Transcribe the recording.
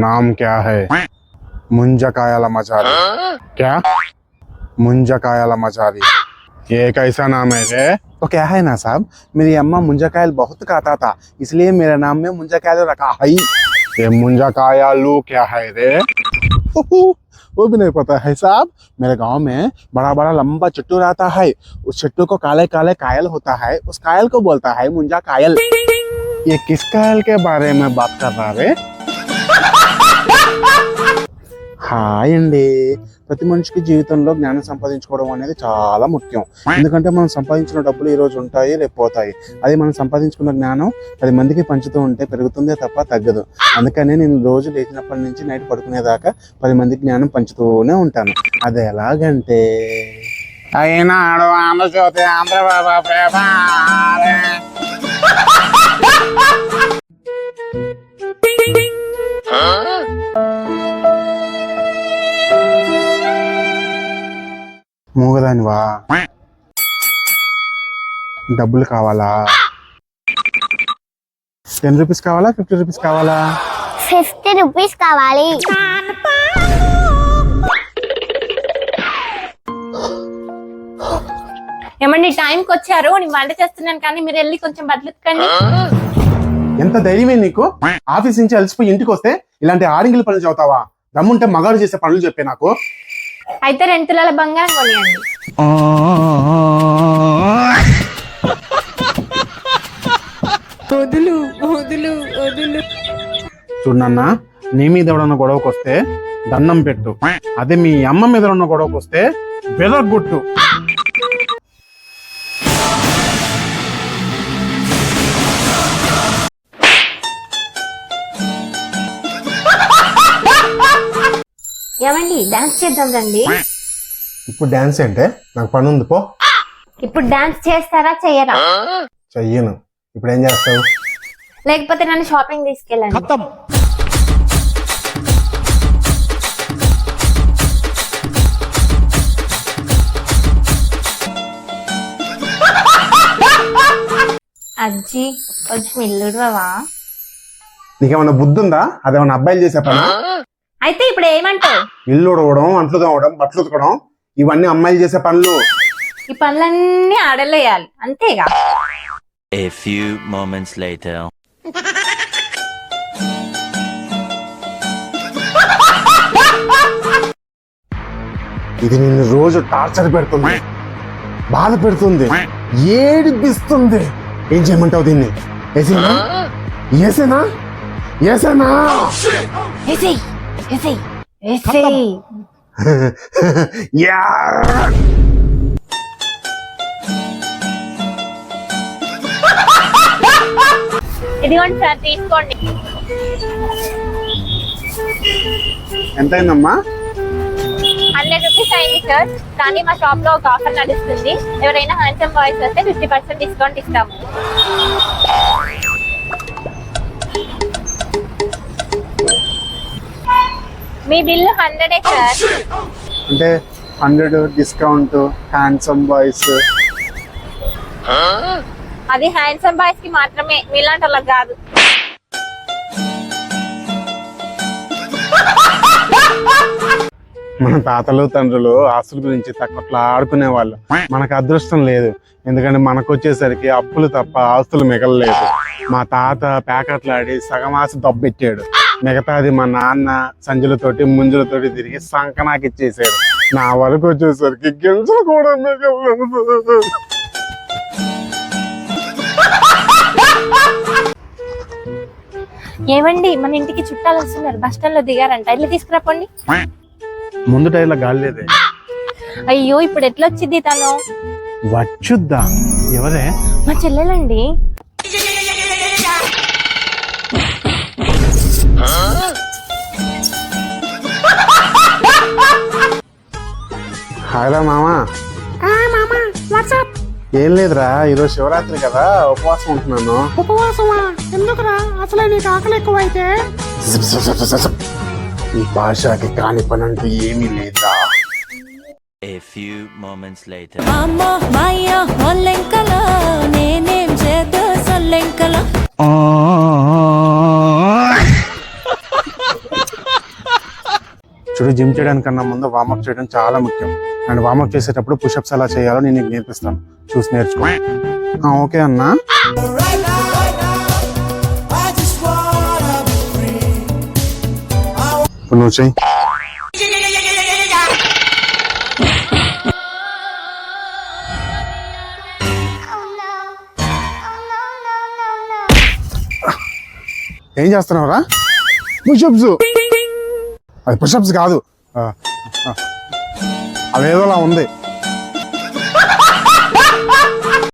नाम क्या है? मुंजकायाला मचारी। क्या? मुंजकायाला मचारी। ये कैसा नाम है रे? तो क्या है ना साहब, मेरी अम्मा मुंजकायल बहुत खाता था, इसलिए मेरे नाम में मुंजकायल रखा है। ये मुंजकायालू क्या है रे? वो भी नहीं पता है साहब। मेरे गांव में बड़ा बड़ा लंबा चट्टू रहता है, उस चट्टू को काले काले कायल होता है, उस कायल को बोलता है मुंजा कायल। ये किस कायल के बारे में बात कर रहा रे? హాయ్ అండి, ప్రతి మనిషికి జీవితంలో జ్ఞానం సంపాదించుకోవడం అనేది చాలా ముఖ్యం. ఎందుకంటే మనం సంపాదించిన డబ్బులు ఈ రోజు ఉంటాయి, రేపు పోతాయి. అది మనం సంపాదించుకున్న జ్ఞానం 10 మందికి పంచుతూ ఉంటే పెరుగుతుందే తప్ప తగ్గదు. అందుకనే నేను రోజు లేచినప్పటి నుంచి నైట్ పడుకునేదాకా 10 మందికి జ్ఞానం పంచుతూనే ఉంటాను. అది ఎలాగంటే అయినాడు ఆంధ్రజ్యోతి ఆంధ్రబాబు ప్రేమ. మూగదానివా? డబ్బులు కావాలా? 10 రూపీస్ కావాలా, 50 రూపీస్ కావాలా? 50 రూపీస్ కావాలి. ఏమండి టైంకి వచ్చారు, నేను వంట చేస్తున్నాను కానీ మీరు వెళ్ళి కొంచెం బట్టలు ఉతకండి. ఎంత ధైర్యమే నీకు? ఆఫీస్ నుంచి అలసిపోయి ఇంటికి వస్తే ఇలాంటి ఆరింగిల పనులు చదువుతావా? దమ్ముంటే మగాడు చేసే పనులు చెప్పే నాకు. అయితే 2 తులాల బంగారం కొనియండి. వదులు వదులు వదులు. చూడన్నా, నీ మీద ఎవడన్నా గొడవకు వస్తే దండం పెట్టు, అదే మీ అమ్మ మీద ఉన్న గొడవకు వస్తే బెదరగొట్టు. ఏమండి డాన్స్ చేద్దాం రండి. ఇప్పుడు డాన్స్ అంటే నాకు పని ఉంది, పో. ఇప్పుడు డాన్స్ చేస్తారా చెయ్యరా? చెయ్యను. ఇప్పుడు ఏం చేస్తావు? లేకపోతే నన్ను షాపింగ్ తీసుకెళ్ళండి. అజ్జి కొంచెం ఇల్లుడువా? నీకేమన్నా బుద్ధి ఉందా? అదేమన్నా అబ్బాయిలు చేసే పని? అయితే ఇప్పుడు ఏమంటావు? ఇల్లు ఉడవడం, అంట్లు తోమడం, బట్టలు ఉతకడం ఇవన్నీ అమ్మాయిలు చేసే పనులు. ఈ పనులన్నీ ఆడలేయాలి అంతేగా. A few moments later. ఇది నిన్ను రోజు టార్చర్ పెడుతుంది, బాధ పెడుతుంది, ఏడిపిస్తుంది. ఏం చేయమంటావు దీన్ని? ఏసేనా? ఏసేనా? ఏసేనా? ఏసేయ్ ఏసేయ్ ఏసేయ్. యా! ఇదిగోండి సార్ తీసుకోండి. ఎంతైందమ్మా? 100 రూపీస్ అయింది సార్. కానీ మా షాప్ లో ఒక ఆఫర్ నడుస్తుంది. ఎవరైనా హ్యాండ్సమ్ బాయ్స్ వస్తే 50% డిస్కౌంట్ ఇస్తాము. మీ బిల్లు 100 సార్. అంటే 100 డిస్కౌంట్, హ్యాండ్సమ్ బాయ్స్. అది హ్యాండ్సమ్ బాయ్స్ కి మాత్రమే, మీలాంటి వాళ్ళకి కాదు. మన తాతలు తండ్రులు ఆస్తుల గురించి తక్కువట్లాడుకునే వాళ్ళు. మనకు అదృష్టం లేదు, ఎందుకంటే మనకు వచ్చేసరికి అప్పులు తప్ప ఆస్తులు మిగలలేదు. మా తాత ప్యాకెట్లాడి సగం ఆశ దబ్బెట్టాడు, మిగతాది మా నాన్న సంచులతోటి ముంజులతోటి తిరిగి సంకనాకి ఇచ్చేసాడు. నా వరకు వచ్చేసరికి గింజలు కూడా మిగలలేదు. ఏమండి మన ఇంటికి చుట్టాలు వస్తున్నారు, బస్ స్టాండ్ లో దిగారంట, ఇల్లు తీసుకురాపండి. ముందు టైర్లో గాలి లేదే. అయ్యో ఇప్పుడు ఎట్లా వచ్చింది తను? వచ్చుద్దా? ఎవరే? మా చెల్లెలండి. హాయ్రా మామా. ఏం లేదురా, ఈరోజు శివరాత్రి కదా, ఉపవాసం ఉంటున్నాను. ఉపవాసమా? ఎందుకురా? అసలే నీకు ఆకలి ఎక్కువైతే. ఈ భాషకి కాని పని అంటూ ఏమీ లేదా. A few moments later. అమ్మో మాయ ఒల్లెంకల నేనేం చేద్దు సొల్లెంకల. చూడు, జిమ్ చేయడానికన్నా ముందు వార్మప్ చేయడం చాలా ముఖ్యం. అండ్ వార్మప్ చేసేటప్పుడు పుషప్స్ ఎలా చేయాలో నేను నీకు నేర్పిస్తాను, చూసి నేర్చుకో. ఓకే అన్నా. ఇప్పుడు నువ్వు చెయ్యి. ఏం చేస్తున్నావురా? పుషప్స్. అది పుషప్స్ కాదు, అదేదోలా ఉంది.